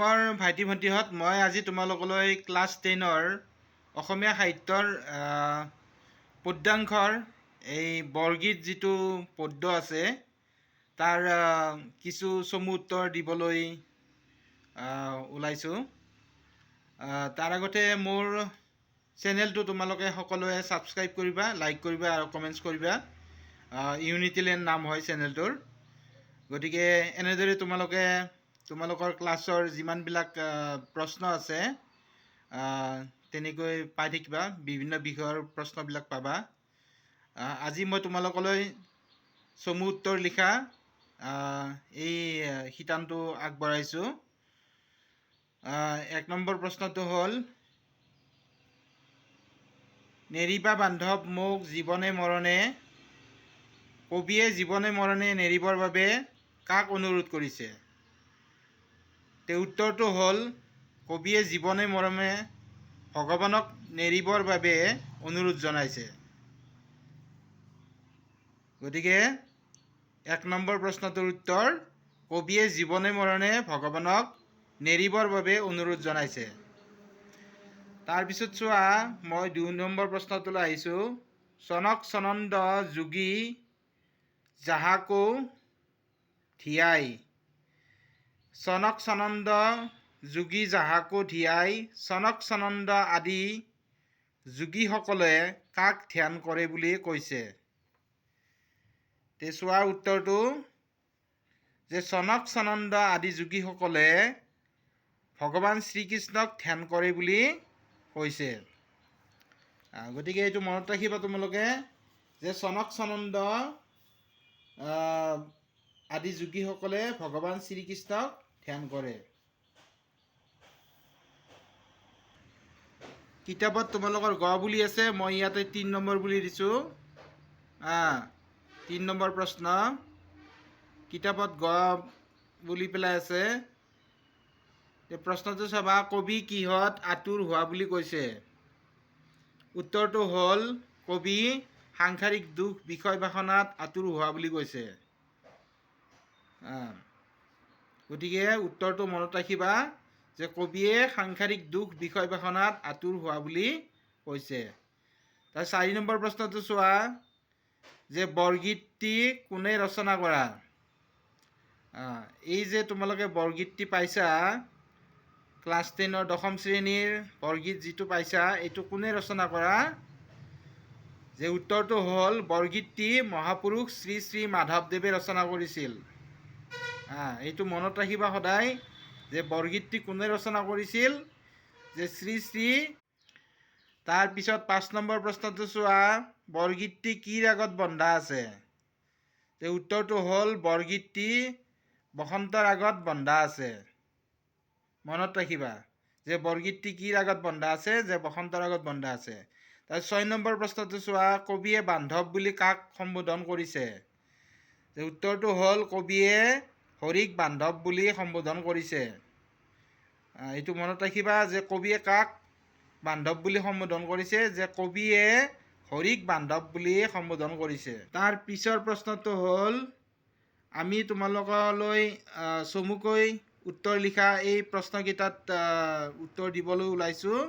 মৰমৰ ভাইটি ভণ্টিহঁত, মই আজি তোমালোকলৈ ক্লাছ 10ৰ অসমীয়া সাহিত্যৰ পদ্যাংশৰ এই বৰগীত যিটো পদ্য আছে তাৰ কিছু চমু উত্তৰ দিবলৈ ওলাইছোঁ। তাৰ আগতে মোৰ চেনেলটো তোমালোকে সকলোৱে ছাবস্ক্ৰাইব কৰিবা, লাইক কৰিবা আৰু কমেণ্টছ কৰিবা। ইউনিটি লেণ্ড নাম হয় চেনেলটোৰ। গতিকে এনেদৰে তোমালোকৰ ক্লাছৰ যিমানবিলাক প্ৰশ্ন আছে তেনেকৈ পাই থাকিবা, বিভিন্ন বিষয়ৰ প্ৰশ্নবিলাক পাবা। আজি মই তোমালোকলৈ চমু উত্তৰ লিখা এই শিতানটো আগবঢ়াইছোঁ। 1 নম্বৰ প্ৰশ্নটো হ'ল, নেৰিবা বান্ধৱ মোক জীৱনে মৰণে, কবিয়ে জীৱনে মৰণে নেৰিবৰ বাবে কাক অনুৰোধ কৰিছে? উত্তৰটো হ'ল, কবিয়ে জীৱনে মৰণে ভগৱানক নেৰিবৰ বাবে অনুৰোধ জনাইছে। গতিকে 1 নম্বৰ প্ৰশ্নটোৰ উত্তৰ, কবিয়ে জীৱনে মৰণে ভগৱানক নেৰিবৰ বাবে অনুৰোধ জনাইছে। তাৰপিছত চোৱা, মই 2 নম্বৰ প্ৰশ্নটোলৈ আহিছোঁ। চনক চনন্দ যোগী যাহাকো ধিয়াই, চনক চনন্দ যোগী যাহাকো ধিয়াই, চনক চনন্দ আদি যোগীসকলে কাক ধ্যান কৰে বুলি কৈছে? চোৱা উত্তৰটো, যে চনক চনন্দ আদি যোগীসকলে ভগৱান শ্ৰীকৃষ্ণক ধ্যান কৰে বুলি কৈছে। গতিকে এইটো মনত ৰাখিবা তোমালোকে, যে চনক চনন্দ আদি যোগীসকলে ভগৱান শ্ৰীকৃষ্ণক ধ্যান কৰে। কিতাপত তোমালোকৰ গ বুলি আছে, মই ইয়াতে 3 নম্বৰ বুলি দিছোঁ। 3 নম্বৰ প্ৰশ্ন, কিতাপত গ বুলি পেলাই আছে। প্ৰশ্নটো চাবা, কবি কিহত আতুৰ হোৱা বুলি কৈছে? উত্তৰটো হ'ল, কবি সাংসাৰিক দুখ বিষয় বাসনাত আতুৰ হোৱা বুলি কৈছে। গতিকে উত্তৰটো মনত ৰাখিবা, যে কবিয়ে সাংসাৰিক দুখ বিষয় বাসনাত আতুৰ হোৱা বুলি কৈছে। তাৰ 4 নম্বৰ প্ৰশ্নটো চোৱা, যে বৰগীতটি কোনে ৰচনা কৰা? এই যে তোমালোকে বৰগীতটি পাইছা, ক্লাছ 10ৰ 10ম শ্ৰেণীৰ বৰগীত যিটো পাইছা, এইটো কোনে ৰচনা কৰা? যে উত্তৰটো হ'ল, বৰগীতটি মহাপুৰুষ শ্ৰী শ্ৰী মাধৱদেৱে ৰচনা কৰিছিল। এইটো মনত ৰাখিবা সদায়, যে বৰগীতটি কোনে ৰচনা কৰিছিল? যে শ্ৰী শ্ৰী। তাৰপিছত 5 নম্বৰ প্ৰশ্নটো চোৱা, বৰগীতটি কি ৰাগত বন্ধা আছে? উত্তৰটো হ'ল, বৰগীতটি বসন্ত ৰাগত বন্ধা আছে। মনত ৰাখিবা, যে বৰগীতটি কি ৰাগত বন্ধা আছে? যে বসন্ত ৰাগত বন্ধা আছে। তাৰ 6 নম্বৰ প্ৰশ্নটো চোৱা, কবিয়ে বান্ধৱ বুলি কাক সম্বোধন কৰিছে? উত্তৰটো হ'ল, কবিয়ে হৰিক বান্ধৱ বুলি সম্বোধন কৰিছে। এইটো মনত ৰাখিবা, যে কবিয়ে কাক বান্ধৱ বুলি সম্বোধন কৰিছে? যে কবিয়ে হৰিক বান্ধৱ বুলি সম্বোধন কৰিছে। তাৰ পিছৰ প্ৰশ্নটো হ'ল, আমি তোমালোকলৈ চমুকৈ উত্তৰ লিখা এই প্ৰশ্নকেইটাত উত্তৰ দিবলৈ ওলাইছোঁ।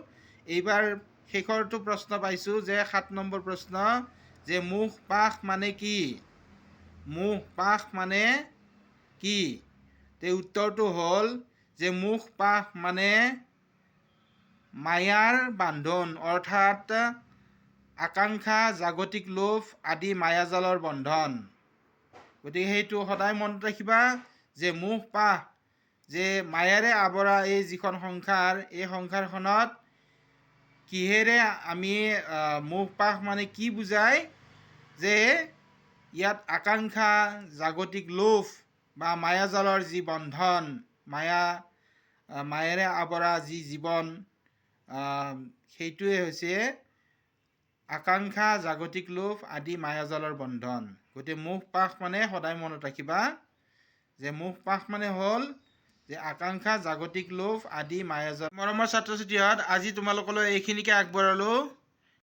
এইবাৰ শেষৰটো প্ৰশ্ন পাইছোঁ, যে 7 নম্বৰ প্ৰশ্ন, যে মোহ পাশ মানে কি? মোহ পাশ মানে কি? উত্তৰটো হ'ল, যে মোহ পাশ মানে মায়াৰ বান্ধোন, অৰ্থাৎ আকাংক্ষা, জাগতিক লোভ আদি মায়াজালৰ বন্ধন। গতিকে সেইটো সদায় মনত ৰাখিবা, যে মোহ পাশ, যে মায়াৰে আৱৰা এই যিখন সংসাৰ, এই সংসাৰখনত কিহেৰে আমি মোহ পাশ মানে কি বুজায়? যে ইয়াত আকাংক্ষা, জাগতিক লোভ বা মায়াজালৰ যি বন্ধন, মায়াৰে আৱৰা যি জীৱন, সেইটোৱে হৈছে আকাংক্ষা, জাগতিক লোভ আদি মায়াজালৰ বন্ধন। গতিকে মোহ পাশ মানে সদায় মনত ৰাখিবা, যে মোহ পাশ মানে হ'ল, যে আকাংক্ষা, জাগতিক লোভ আদি মায়াজাল। মৰমৰ ছাত্ৰ ছাত্ৰীহঁত, আজি তোমালোকলৈ এইখিনিকে আগবঢ়ালোঁ।